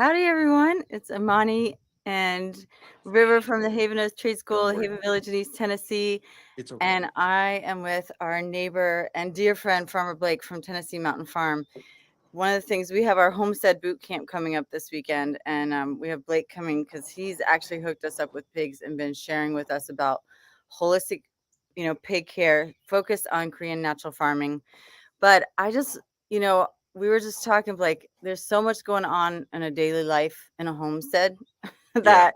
Howdy, everyone. It's Amani and River from the Haven Trade School, Haven Village in East Tennessee. It's okay. And I am with our neighbor and dear friend, Farmer Blake from Tennessee Mountain Farm. One of the things, we have our Homestead Bootcamp coming up this weekend, and we have Blake coming because he's actually hooked us up with pigs and been sharing with us about holistic, pig care, focused on Korean natural farming. But I just, we were just talking, like, there's so much going on in a daily life in a homestead Yeah. that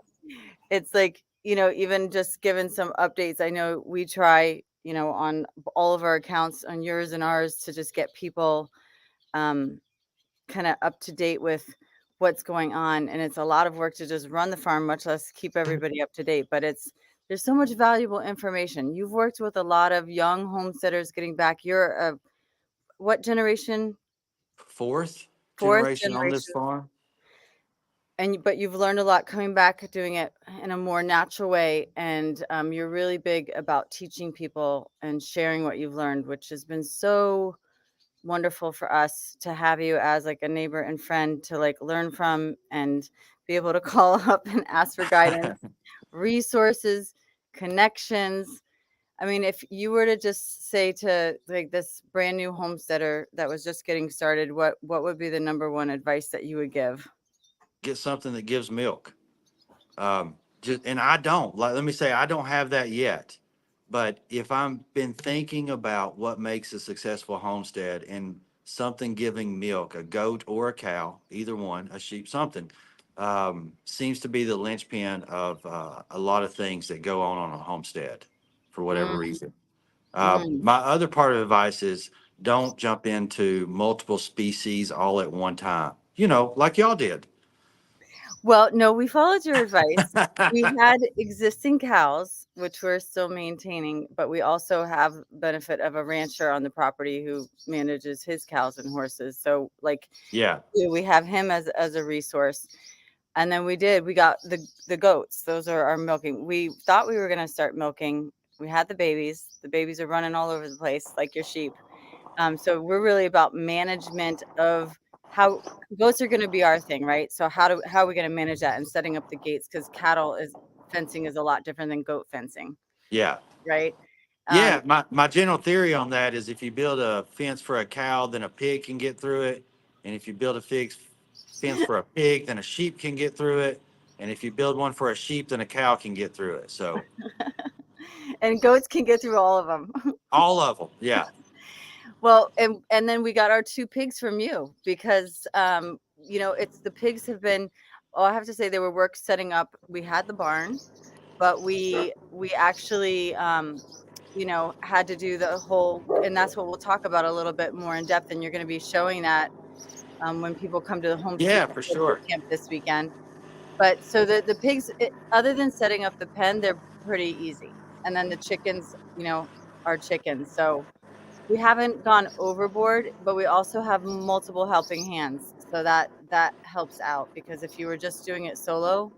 it's like, even just giving some updates. I know we try, on all of our accounts, on yours and ours, to just get people um, kind of up to date with what's going on. And it's a lot of work to just run the farm, much less keep everybody up to date. But there's so much valuable information. You've worked with a lot of young homesteaders getting back. You're a what generation? Fourth Fourth generation on this generation. farm. But you've learned a lot coming back, doing it in a more natural way, and you're really big about teaching people and sharing what you've learned, which has been so wonderful for us to have you as like a neighbor and friend to like learn from and be able to call up and ask for guidance, resources, connections. I mean, if you were to just say to like this brand new homesteader that was just getting started, what would be the number one advice that you would give? Get something that gives milk. And I don't let me say I don't have that yet. But if I'm been thinking about what makes a successful homestead and something giving milk, a goat or a cow, either one, a sheep, something, seems to be the linchpin of a lot of things that go on a homestead for whatever Mm, reason. mm. My other part of advice is don't jump into multiple species all at one time. Like y'all did. Well, no, we followed your advice. We had existing cows, which we're still maintaining, but we also have benefit of a rancher on the property who manages his cows and horses. So, like, Yeah. we have him as a resource. And then we got the goats. Those are our milking. We thought we were going to start milking. We had the babies. The babies are running all over the place like your sheep. So we're really about management of how goats are going to be our thing, right? So how are we going to manage that and setting up the gates, because cattle is fencing is a lot different than goat fencing, Yeah. right? Um, Yeah. My general theory on that is if you build a fence for a cow, then a pig can get through it. And if you build a fence for a pig, then a sheep can get through it. And if you build one for a sheep, then a cow can get through it. So and goats can get through all of them. all of them. Yeah. Well, and then we got our two pigs from you because it's the pigs have been. Oh, I have to say they were work setting up. We had the barn, but we actually had to do the whole, and that's what we'll talk about a little bit more in depth, and you're going to be showing that when people come to the Homestead Yeah, for sure. Camp this weekend. But so the pigs, other than setting up the pen, they're pretty easy, and then the chickens, are chickens. So we haven't gone overboard, but we also have multiple helping hands, so that helps out, because if you were just doing it solo,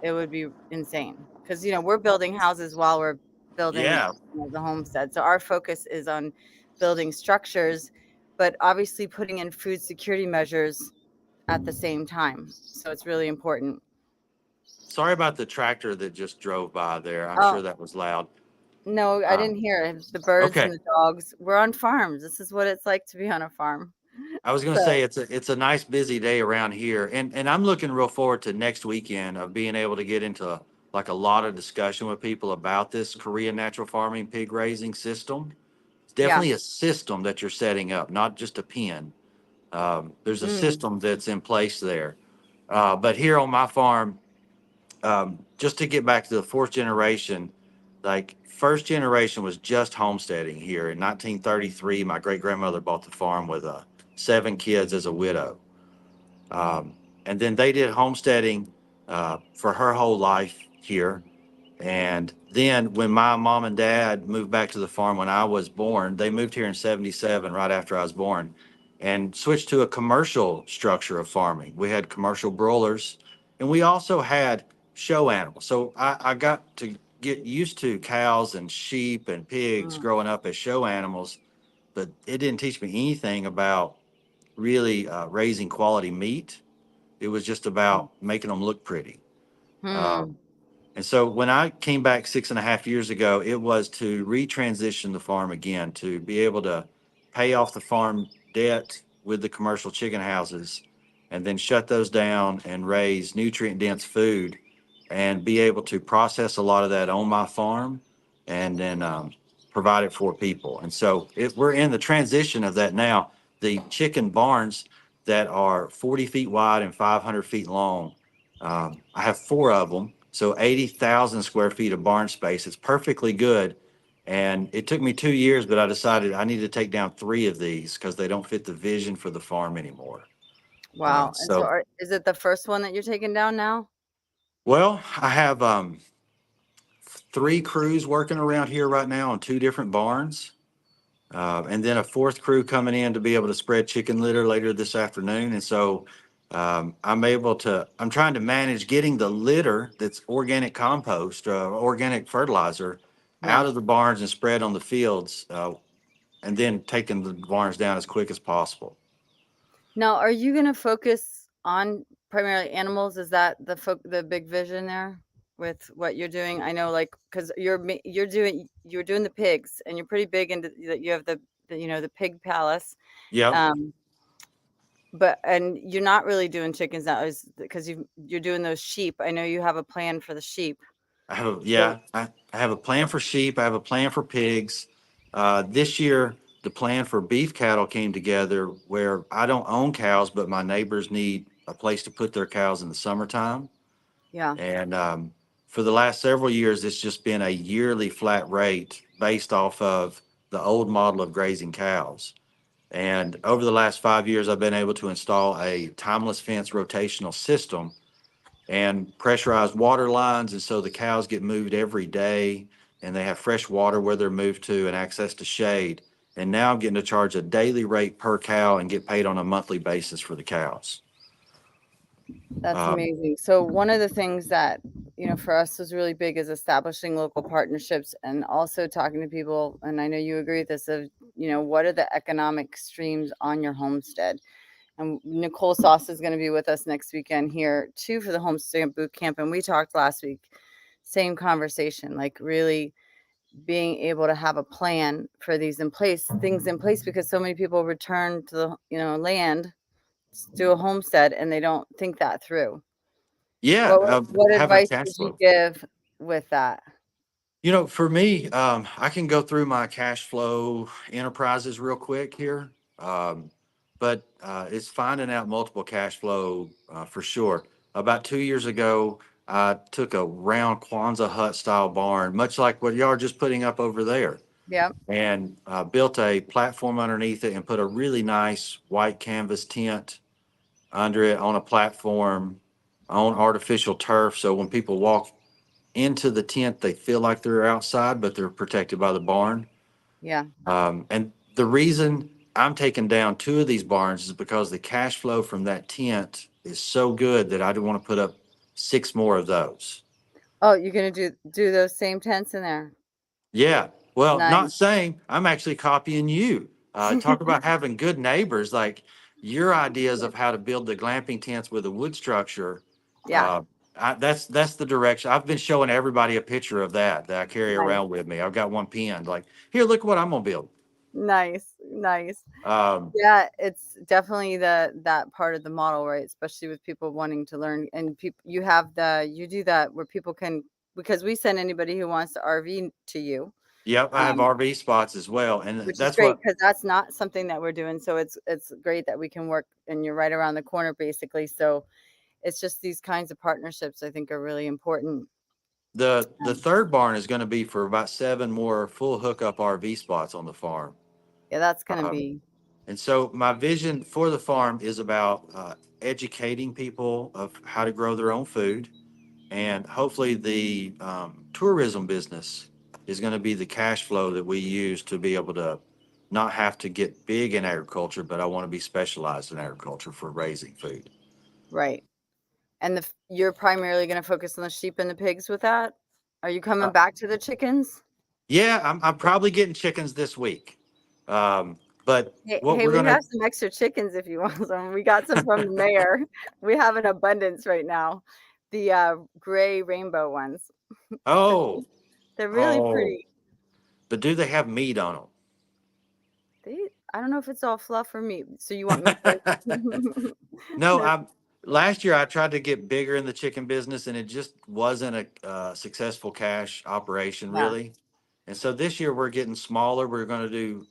it would be insane, because we're building houses while we're building, Yeah. the homestead. So our focus is on building structures, but obviously putting in food security measures at the same time. So it's really important. Sorry about the tractor that just drove by there. I'm Oh, sure that was loud. no, I Uh, didn't hear it. The birds okay. and the dogs. We're on farms. This is what it's like to be on a farm. I was going to So say it's a nice busy day around here, and I'm looking real forward to next weekend of being able to get into like a lot of discussion with people about this Korean natural farming pig raising system. It's yeah. definitely a system that you're setting up, not just a pen. There's a Mm. system that's in place there. But here on my farm, just to get back to the fourth generation, like first generation was just homesteading here. In 1933, my great grandmother bought the farm with seven kids as a widow. And then they did homesteading for her whole life here. And then when my mom and dad moved back to the farm when I was born, they moved here in 77, right after I was born, and switched to a commercial structure of farming. We had commercial broilers, and we also had show animals. So I got to get used to cows and sheep and pigs Mm. growing up as show animals, but it didn't teach me anything about really raising quality meat. It was just about making them look pretty. Hmm. Um, and so when I came back 6.5 years ago, it was to retransition the farm again, to be able to pay off the farm debt with the commercial chicken houses and then shut those down and raise nutrient dense food and be able to process a lot of that on my farm and then provide it for people. And so we're in the transition of that now. The chicken barns that are 40 feet wide and 500 feet long, I have four of them. So 80,000 square feet of barn space. It's perfectly good. And it took me 2 years, but I decided I need to take down three of these because they don't fit the vision for the farm anymore. Wow. And so So, is it the first one that you're taking down now? well, I have three crews working around here right now on two different barns. And then a fourth crew coming in to be able to spread chicken litter later this afternoon. And so I'm trying to manage getting the litter that's organic compost, organic fertilizer Yeah. out of the barns and spread on the fields, and then taking the barns down as quick as possible. Now, are you going to focus on primarily animals? Is that the big vision there with what you're doing? I know, like, because you're doing the pigs, and you're pretty big into that. You have the pig palace, Yep. um, but and you're not really doing chickens now, is because you're doing those sheep. I know you have a plan for the sheep. So I have a plan for sheep. I have a plan for pigs. This year, the plan for beef cattle came together where I don't own cows, but my neighbors need a place to put their cows in the summertime. yeah, And for the last several years, it's just been a yearly flat rate based off of the old model of grazing cows. And over the last 5 years, I've been able to install a timeless fence rotational system and pressurized water lines. And so the cows get moved every day and they have fresh water where they're moved to and access to shade. And now I'm getting to charge a daily rate per cow and get paid on a monthly basis for the cows. that's Um, amazing. So one of the things that for us was really big is establishing local partnerships and also talking to people. And I know you agree with this. Of what are the economic streams on your homestead? And Nicole Sauce is going to be with us next weekend here too for the Homestead Bootcamp. And we talked last week, same conversation, like really being able to have a plan for things in place, because so many people return to the land, do a homestead, and they don't think that through. yeah, What having advice cash would you flow. give with that? For me, I can go through my cash flow enterprises real quick here. Um, but it's finding out multiple cash flow for sure. About 2 years ago, I took a round Kwanzaa hut style barn, much like what y'all are just putting up over there, Yeah, and built a platform underneath it and put a really nice white canvas tent under it on a platform on artificial turf. So when people walk into the tent, they feel like they're outside, but they're protected by the barn. yeah. And the reason I'm taking down two of these barns is because the cash flow from that tent is so good that I do want to put up six more of those. Oh, you're gonna do those same tents in there? Yeah. Well, not Nice. saying I'm actually copying you. Talk about having good neighbors. Like your ideas of how to build the glamping tents with a wood structure. Yeah, Uh, that's the direction. I've been showing everybody a picture of that I carry nice. around with me. I've got one pinned. Like, here, look what I'm gonna build. Nice, nice. Um, Yeah, it's definitely that part of the model, right? Especially with people wanting to learn, and people you do that where people can, because we send anybody who wants to RV to you, yep, I have um, RV spots as well, and which is that's great what because that's not something that we're doing. So it's great that we can work, and you're right around the corner basically. So it's just these kinds of partnerships I think are really important. the Um, third barn is going to be for about seven more full hookup RV spots on the farm. yeah, that's gonna Um, be And so my vision for the farm is about educating people of how to grow their own food. And hopefully the tourism business is going to be the cash flow that we use to be able to not have to get big in agriculture, but I want to be specialized in agriculture for raising food. right. And you're primarily gonna focus on the sheep and the pigs with that? Are you coming Uh, back to the chickens? yeah, I'm probably getting chickens this week. Um, But Hey, what hey, we're we gonna have some extra chickens if you want some. We got some from the mayor. We have an abundance right now. The gray rainbow ones. They're, oh they're really oh, pretty. but do they have meat on I don't know if it's all fluff or meat. So you want meat first? them? No, No. I last year I tried to get bigger in the chicken business and it just wasn't a successful cash operation Yeah. really. And so this year we're getting smaller. We're going to do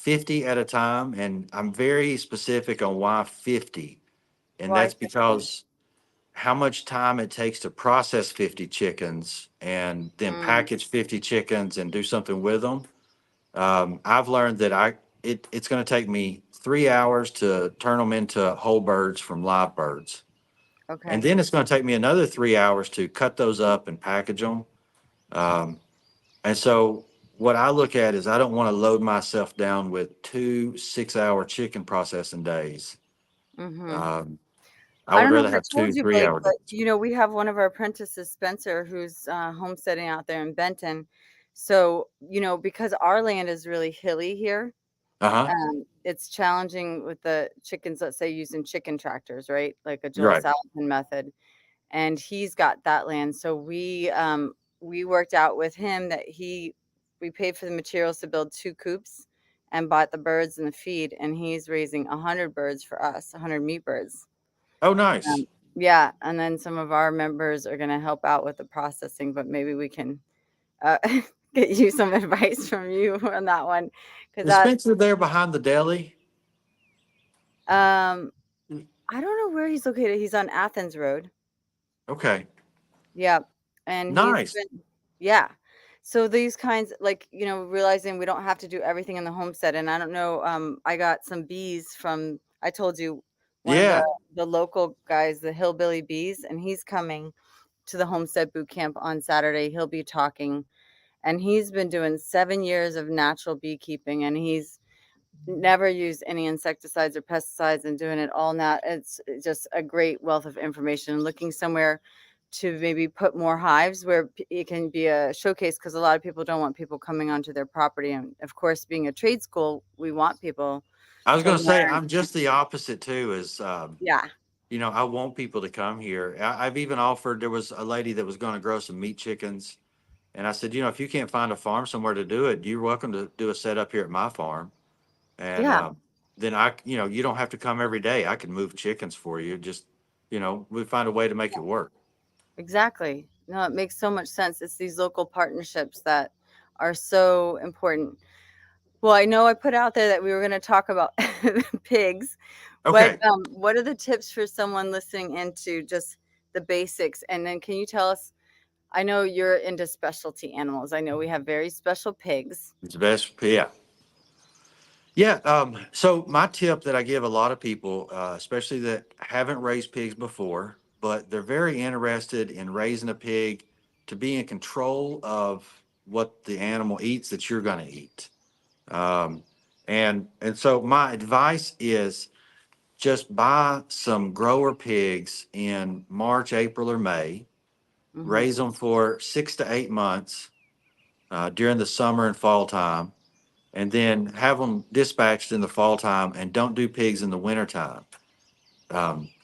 50 at a time, and I'm very specific on why 50. And Why that's 50? because how much time it takes to process 50 chickens and then Mm, package 50 chickens and do something with them. I've learned that it's going to take me 3 hours to turn them into whole birds from live birds. And okay. then it's going to take me another 3 hours to cut those up and package them. Um, and so what I look at is I don't want to load myself down with 2 6-hour chicken processing days. Mm-hmm. Um, I I would don't know rather if I have two told you, three Blake, hour but days. we have one of our apprentices, Spencer, who's homesteading out there in Benton. So, because our land is really hilly here, Uh-huh. it's challenging with the chickens, let's say using chicken tractors, right? Like a Joel Right. Salatin method. And he's got that land. So we worked out with him that we paid for the materials to build 2 coops and bought the birds and the feed, and he's raising 100 birds for us, 100 meat birds. Oh, nice. Um, yeah, and then some of our members are going to help out with the processing, but maybe we can uh, get you some advice from you on that one, because Is that Spencer there behind the deli? um, I don't know where he's located. He's on Athens Road. Okay. Yeah, and he's Nice. been yeah. So these kinds, like, realizing we don't have to do everything in the homestead. And I don't know, I got some bees from, I told you, one of the Yeah. the local guys, the Hillbilly Bees, and he's coming to the Homestead Bootcamp on Saturday. He'll be talking, and he's been doing 7 years of natural beekeeping, and he's never used any insecticides or pesticides and doing it all now. It's just a great wealth of information. Looking somewhere to maybe put more hives where it can be a showcase, because a lot of people don't want people coming onto their property. And of course, being a trade school, we want people I was to going to say, learn. I'm just the opposite too, Yeah. I want people to come here. I've even offered, there was a lady that was going to grow some meat chickens. And I said, if you can't find a farm somewhere to do it, you're welcome to do a setup here at my farm. And Yeah, then you don't have to come every day. I can move chickens for you. Just, we find a way to make it work. exactly. No, it makes so much sense. It's these local partnerships that are so important. Well, I know I put out there that we were going to talk about pigs. Okay. What are the tips for someone listening into just the basics? And then can you tell us, I know you're into specialty animals. I know we have very special pigs. It's the best. Yeah. Yeah. So my tip that I give a lot of people, especially that haven't raised pigs before, but they're very interested in raising a pig to be in control of what the animal eats that you're going to eat. Um, and so my advice is just buy some grower pigs in March, April, or May, Hmm. raise them for 6 to 8 months during the summer and fall time, and then have them dispatched in the fall time and don't do pigs in the winter time.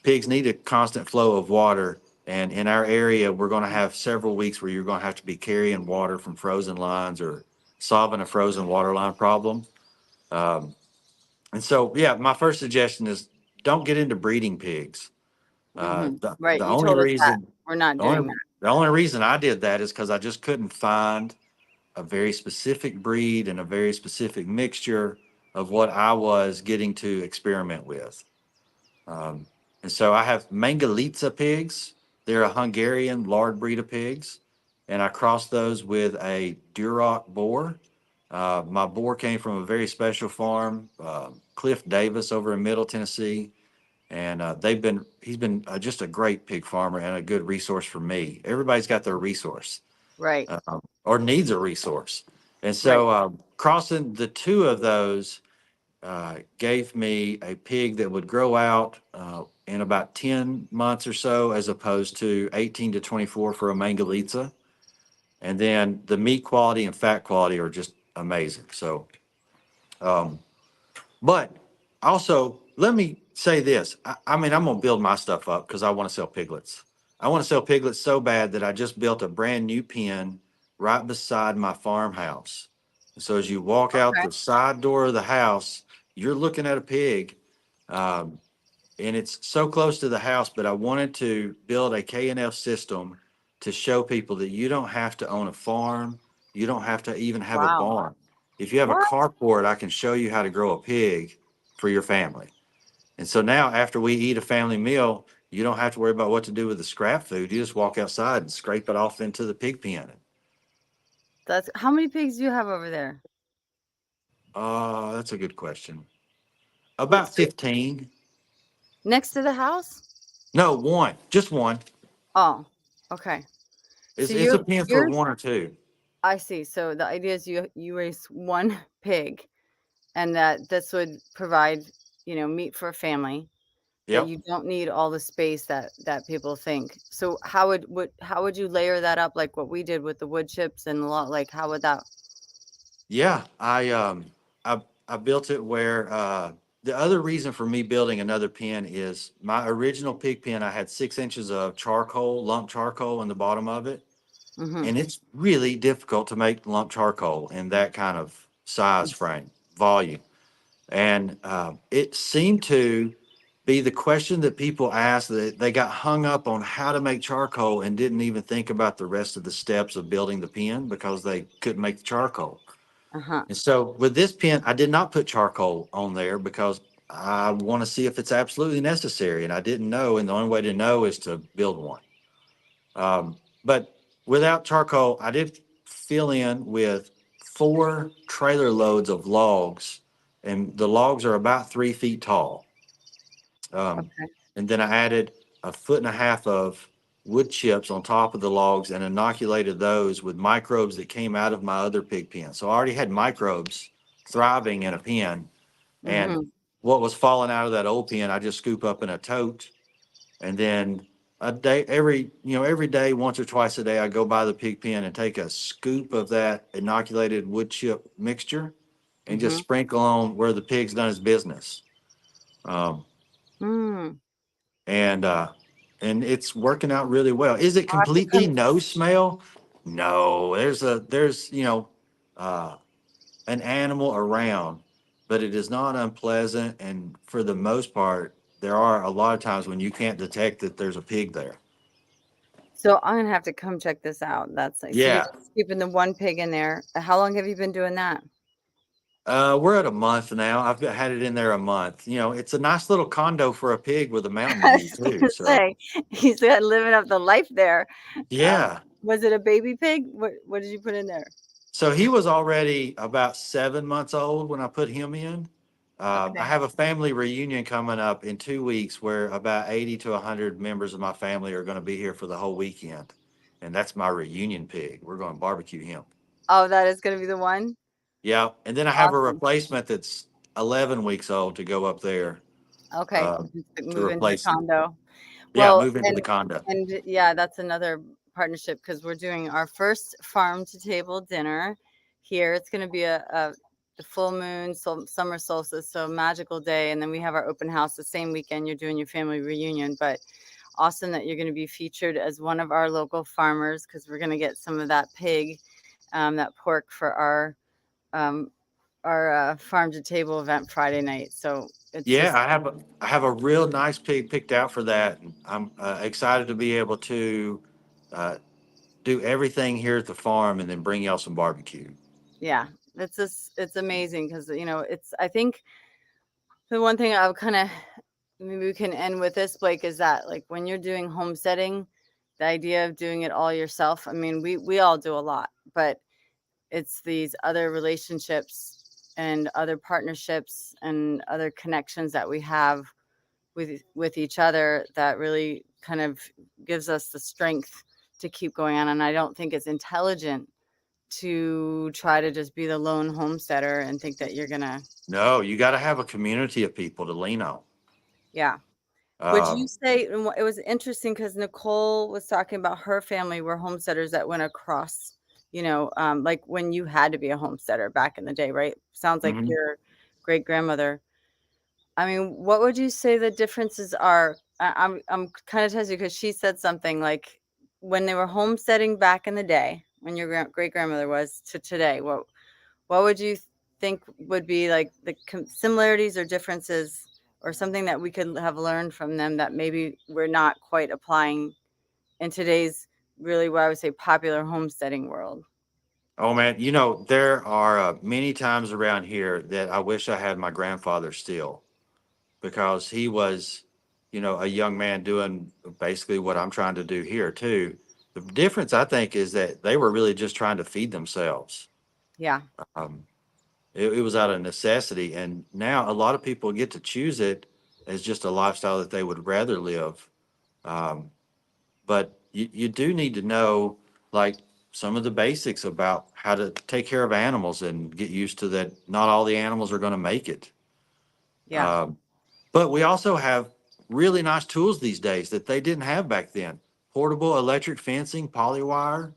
Pigs need a constant flow of water. And in our area, we're going to have several weeks where you're going to have to be carrying water from frozen lines or solving a frozen water line problem. Um, and so, yeah, my first suggestion is don't get into breeding pigs. Hmm. Right. The You only told us that. reason, We're not the doing only, that. the only reason I did that is because I just couldn't find a very specific breed and a very specific mixture of what I was getting to experiment with. Um, and so I have Mangalitsa pigs. They're a Hungarian lard breed of pigs. And I crossed those with a Duroc boar. My boar came from a very special farm, Cliff Davis over in Middle Tennessee. And he's been just a great pig farmer and a good resource for me. Everybody's got their resource Right. or needs a resource. And Right. so crossing the two of those gave me a pig that would grow out in about 10 months or so, as opposed to 18 to 24 for a Mangalitsa. And then the meat quality and fat quality are just amazing. So, um, But also, let me say this. I mean, I'm going to build my stuff up because I want to sell piglets. I want to sell piglets so bad that I just built a brand new pen right beside my farmhouse. So as you walk out Okay. the side door of the house, you're looking at a pig. Um, and it's so close to the house, but I wanted to build a K&F system to show people that you don't have to own a farm. You don't have to even have a Wow. barn. If you have a What? carport, I can show you how to grow a pig for your family. And so now after we eat a family meal, you don't have to worry about what to do with the scrap food. You just walk outside and scrape it off into the pig pen. That's how many pigs do you have over there? That's a good question. About So 15. next to the house? No, one, just one. Oh, okay. So It's a pen for you're one or two. I see. So the idea is you raise one pig and that this would provide, meat for a family, that Yep. you don't need all the space that people think. So how would you layer that up like what we did with the wood chips and a lot like how would that Yeah, I built it where the other reason for me building another pen is my original pig pen. I had 6 inches of charcoal, lump charcoal in the bottom of it, Mhm. and it's really difficult to make lump charcoal in that kind of size frame, volume. And it seemed to be the question that people asked that they got hung up on how to make charcoal and didn't even think about the rest of the steps of building the pen because they couldn't make the charcoal. Uh-huh. And so with this pen, I did not put charcoal on there because I want to see if it's absolutely necessary. And I didn't know. And the only way to know is to build one. But without charcoal, I did fill in with 4 trailer loads of logs. And the logs are about 3 feet tall. Um, Okay. and then I added a foot and a half of wood chips on top of the logs and inoculated those with microbes that came out of my other pig pen. So I already had microbes thriving in a pen. And Mhm. what was falling out of that old pen, I just scoop up in a tote. And then a day, every day, once or twice a day, I go by the pig pen and take a scoop of that inoculated wood chip mixture and just Mhm. sprinkle on where the pig's done his business. Um, Mm. and it's working out really well. Is it I'll have to completely come no smell? No, there's uh, an animal around, but it is not unpleasant. And for the most part, there are a lot of times when you can't detect that there's a pig there. so I'm gonna have to come check this out. That's like so you're Yeah, just keeping the one pig in there. How long have you been doing that? we're at a month now. Had it in there a month. It's a nice little condo for a pig with a mountain I view was too. gonna So say, he's got living up the life there. yeah. Was it a baby pig? What did you put in there? So he was already about 7 months old when I put him in. I Okay. have a family reunion coming up in 2 weeks where about 80 to 100 members of my family are going to be here for the whole weekend. And that's my reunion pig. We're going to barbecue him. Oh, that is gonna be the one? Yeah. And then I have a Awesome. replacement that's 11 weeks old to go up there Okay, uh, just to to move into the replace him. condo. Yeah. Well, Move into the condo. and yeah, that's another partnership because we're doing our first farm to table dinner here. It's gonna be a the full moon, summer solstice, so magical day, and then we have our open house the same weekend. You're doing your family reunion, but awesome that you're gonna be featured as one of our local farmers because we're gonna get some of that pig, that pork for um, our farm to table event Friday night. So it's Yeah, just I have a real nice pig picked out for that. And I'm excited to be able to uh, do everything here at the farm and then bring y'all some barbecue. yeah, it's amazing because it's I think the one thing I would kind of maybe we can end with this, Blake, is that like when you're doing homesteading, the idea of doing it all yourself. I mean, we all do a lot, but it's these other relationships and other partnerships and other connections that we have with each other that really kind of gives us the strength to keep going on. And I don't think it's intelligent to try to just be the lone homesteader and think that you're gonna No, you got to have a community of people to lean on. yeah. Would you Um, say and it was interesting because Nicole was talking about her family were homesteaders that went across, like when you had to be a homesteader back in the day, right? Sounds like mhm. your great grandmother. I mean, what would you say the differences are? I'm kind of tested because she said something like when they were homesteading back in the day, when your great grandmother was, to today. What would you think would be like the similarities or differences, or something that we could have learned from them that maybe we're not quite applying in today's really what I would say popular homesteading world? Oh man, there are many times around here that I wish I had my grandfather still, because he was, a young man doing basically what I'm trying to do here too. The difference, I think, is that they were really just trying to feed themselves. Yeah, Um, it was out of necessity, and now a lot of people get to choose it as just a lifestyle that they would rather live. Um, but you do need to know, like, some of the basics about how to take care of animals and get used to that. Not all the animals are going to make it. yeah. Um, but we also have really nice tools these days that they didn't have back then. Portable electric fencing, polywire,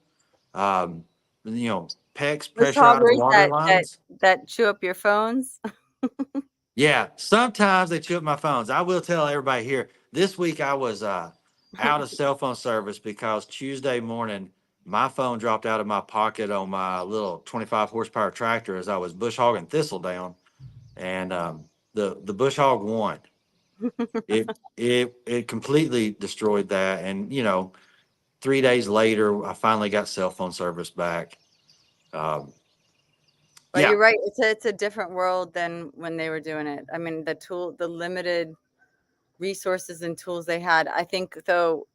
um, PEX, Those pressurized hoggers water lines. that chew up your phones. Yeah, sometimes they chew up my phones. I will tell everybody here, this week I was out of cell phone service because Tuesday morning my phone dropped out of my pocket on my little 25 horsepower tractor as I was bush hogging thistledown, and the bush hog won. It completely destroyed that, and 3 days later I finally got cell phone service back. Um, But yeah, you're right. It's a different world than when they were doing it. I mean, the limited resources and tools they had. I think though,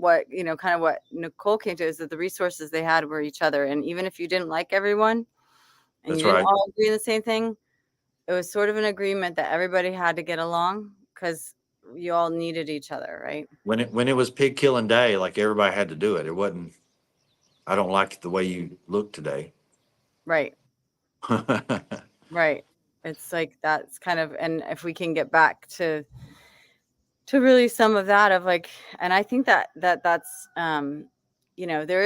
kind of what Nicole came to is that the resources they had were each other. And even if you didn't like everyone and you that's didn't right. all agree on the same thing, it was sort of an agreement that everybody had to get along because you all needed each other, right? When it was pig killing day, like, everybody had to do it. It wasn't. I don't like the way you look today. Right. Right. It's like that's kind of, and if we can get back to really some of that of like, and I think that's there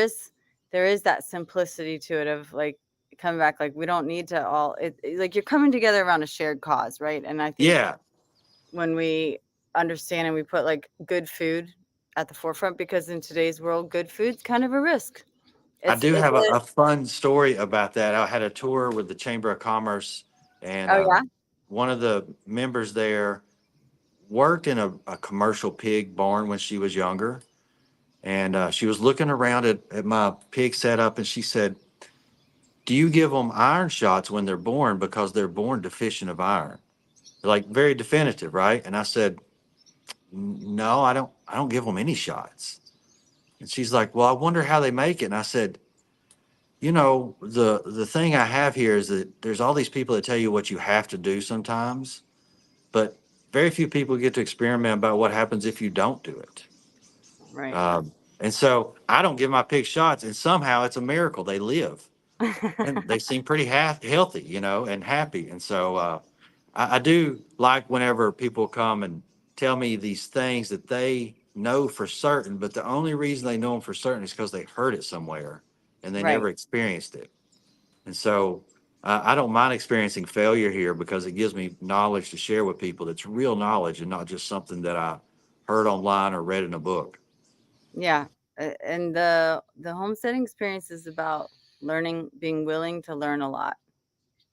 is that simplicity to it of like coming back, like we don't need to all like you're coming together around a shared cause, right? And I think Yeah, when we understand and we put like good food at the forefront, because in today's world good food's kind of a risk. I it's do it's have a, a a fun story about that. I had a tour with the Chamber of Commerce, and Oh yeah. one of the members there worked in a commercial pig barn when she was younger. And she was looking around at my pig setup, and she said, "Do you give them iron shots when they're born because they're born deficient of iron?" Like, very definitive, right? And I said, "No, I don't. I don't give them any shots." And she's like, "Well, I wonder how they make it." And I said, the thing I have here is that there's all these people that tell you what you have to do sometimes, but very few people get to experiment about what happens if you don't do it. Right. And so I don't give my pigs shots, and somehow it's a miracle they live, and they seem pretty healthy, and happy. And so I do like whenever people come and tell me these things that they know for certain, but the only reason they know them for certain is because they heard it somewhere and they Right. never experienced it. And so I don't mind experiencing failure here because it gives me knowledge to share with people that's real knowledge and not just something that I heard online or read in a book. Yeah. And the homesteading experience is about learning, being willing to learn a lot.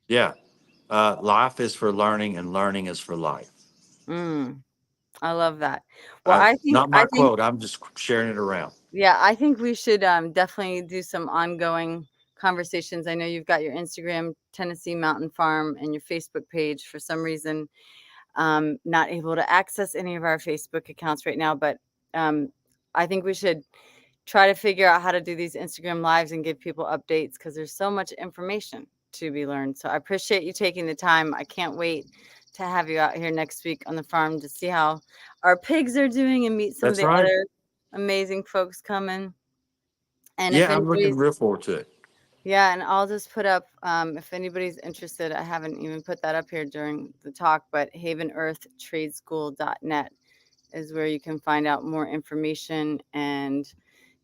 Yeah. Life is for learning, and learning is for life. Mm, I love that. Well, I think Not I my think quote. I'm just sharing it around. yeah, I think we should definitely do some ongoing conversations. I know you've got your Instagram, Tennessee Mountain Farm, and your Facebook page. For some reason, not able to access any of our Facebook accounts right now, but um, I think we should try to figure out how to do these Instagram lives and give people updates because there's so much information to be learned. So I appreciate you taking the time. I can't wait to have you out here next week on the farm to see how our pigs are doing and meet some of That's the right. other amazing folks coming. And if Yeah, I'm looking anybody's, real forward to it. yeah, and I'll just put up, if anybody's interested, I haven't even put that up here during the talk, but havenearthtradeschool.net is where you can find out more information, and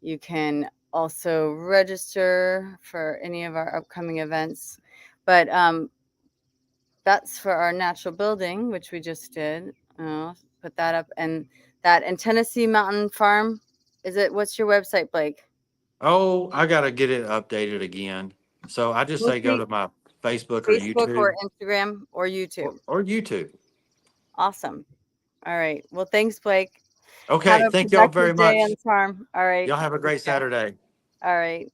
you can also register for any of our upcoming events. But that's for our natural building, which we just did. Put that up. And that in Tennessee Mountain Farm, what's your website, Blake? Oh, I gotta get it updated again. So I just say go Mostly to my Facebook or Facebook or YouTube Instagram or YouTube. or YouTube. Awesome. All right. Well, thanks, Blake. Have Okay, a thank y'all very productive day on much. the farm. All right. Y'all have a Take great care. Saturday. All right.